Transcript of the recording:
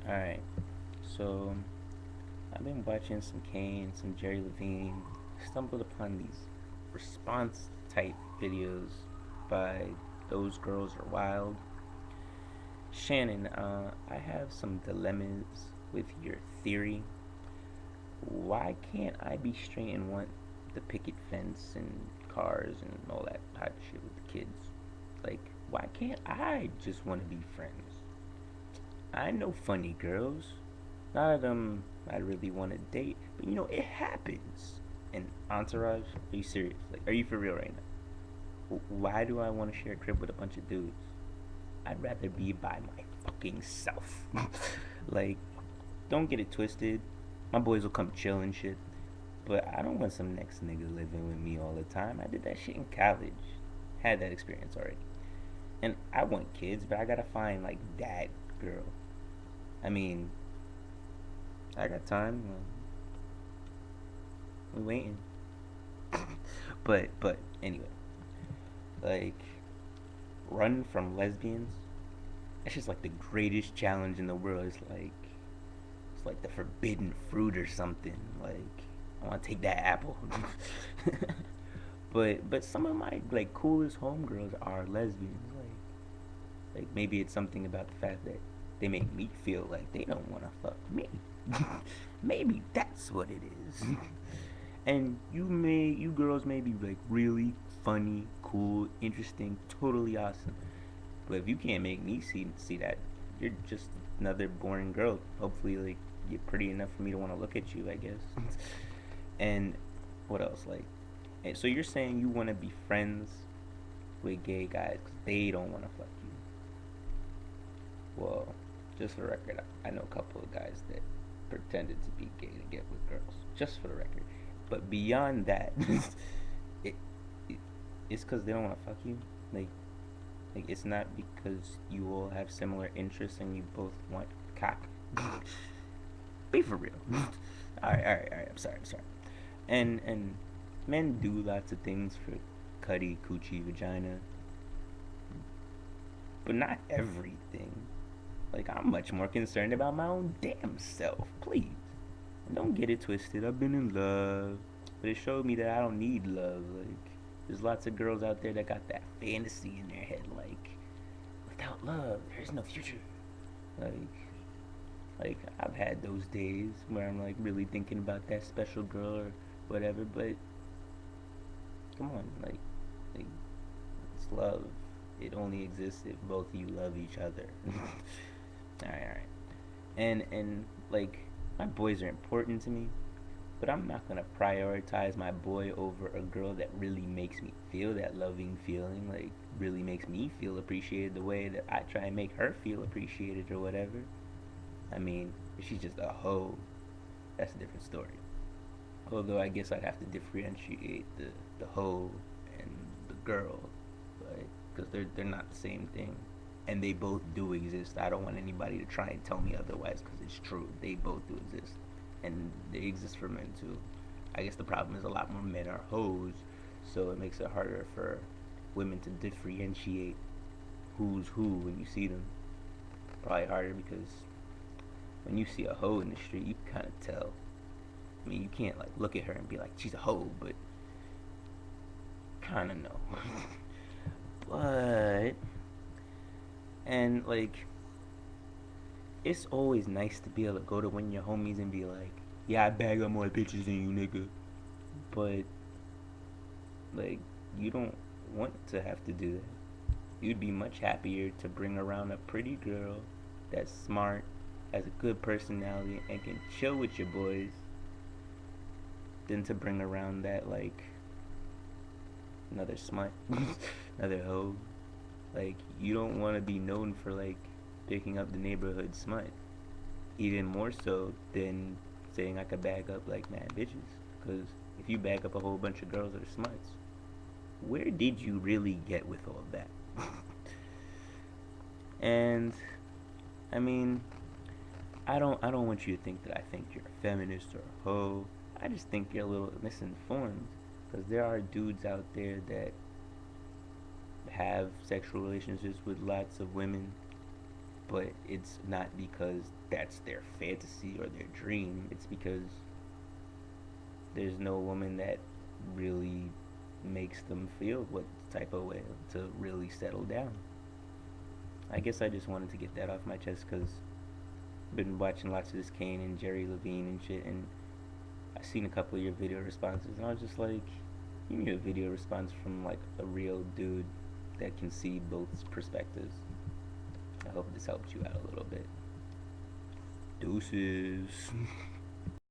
Alright, so I've been watching some Kane, some Jerry Levine, stumbled upon these response type videos by Those Girls Are Wild. Shannon, I have some dilemmas with your theory. Why can't I be straight and want the picket fence and cars and all that type of shit with the kids? Like, why can't I just want to be friends? I know funny girls. None of them I really want to date, but it happens. And Entourage, are you serious? Like, are you for real right now? Why do I want to share a crib with a bunch of dudes? I'd rather be by my fucking self. Like, don't get it twisted. My boys will come chill and shit, but I don't want some next nigga living with me all the time. I did that shit in college. Had that experience already. And I want kids, but I gotta find like that girl. I mean, I got time. We waiting. But anyway, like run from lesbians. That's just like the greatest challenge in the world. It's like the forbidden fruit or something. Like I want to take that apple. But some of my like coolest homegirls are lesbians. Like maybe it's something about the fact that they make me feel like they don't want to fuck me. Maybe that's what it is. And you girls may be like really funny, cool, interesting, totally awesome. But if you can't make me see that, you're just another boring girl. Hopefully, like you're pretty enough for me to want to look at you, I guess. And what else? Like, and so you're saying you want to be friends with gay guys because they don't want to fuck you? Well, just for the record, I know a couple of guys that pretended to be gay to get with girls. Just for the record. But beyond that, it, it it's because they don't want to fuck you. Like, it's not because you all have similar interests and you both want cock. Be for real. All right. I'm sorry. And men do lots of things for cutty, coochie, vagina, but not everything. Like I'm much more concerned about my own damn self. Please, and don't get it twisted. I've been in love, but it showed me that I don't need love. Like there's lots of girls out there that got that fantasy in their head. Like without love, there's no future. Like like I've had those days where I'm like really thinking about that special girl or whatever. But come on, like it's love. It only exists if both of you love each other. All right. And like my boys are important to me, but I'm not gonna prioritize my boy over a girl that really makes me feel that loving feeling, like really makes me feel appreciated the way that I try and make her feel appreciated or whatever. I mean, if she's just a hoe, that's a different story. Although I guess I'd have to differentiate the hoe and the girl, like, because they're not the same thing, and they both do exist. I don't want anybody to try and tell me otherwise because it's true. They both do exist, and they exist for men too. I guess the problem is a lot more men are hoes, so it makes it harder for women to differentiate who's who when you see them. Probably harder because when you see a hoe in the street, you can kind of tell. I mean, you can't like look at her and be like she's a hoe, but kind of know. But and like it's always nice to be able to go to one of your homies and be like, yeah, I bag up more bitches than you, nigga. But like you don't want to have to do that. You'd be much happier to bring around a pretty girl that's smart, has a good personality, and can chill with your boys than to bring around that like another smut, another hoe. Like you don't want to be known for like picking up the neighborhood smut, even more so than saying I could bag up like mad bitches. Because if you bag up a whole bunch of girls that are smuts, where did you really get with all of that? And I mean, I don't want you to think that I think you're a feminist or a hoe. I just think you're a little misinformed because there are dudes out there that have sexual relationships with lots of women but it's not because that's their fantasy or their dream. It's because there's no woman that really makes them feel what type of way to really settle down. I guess I just wanted to get that off my chest because I've been watching lots of this Kane and Jerry Levine and shit, and I seen a couple of your video responses, and I was just like, you need a video response from like a real dude that can see both perspectives. I hope this helped you out a little bit. Deuces.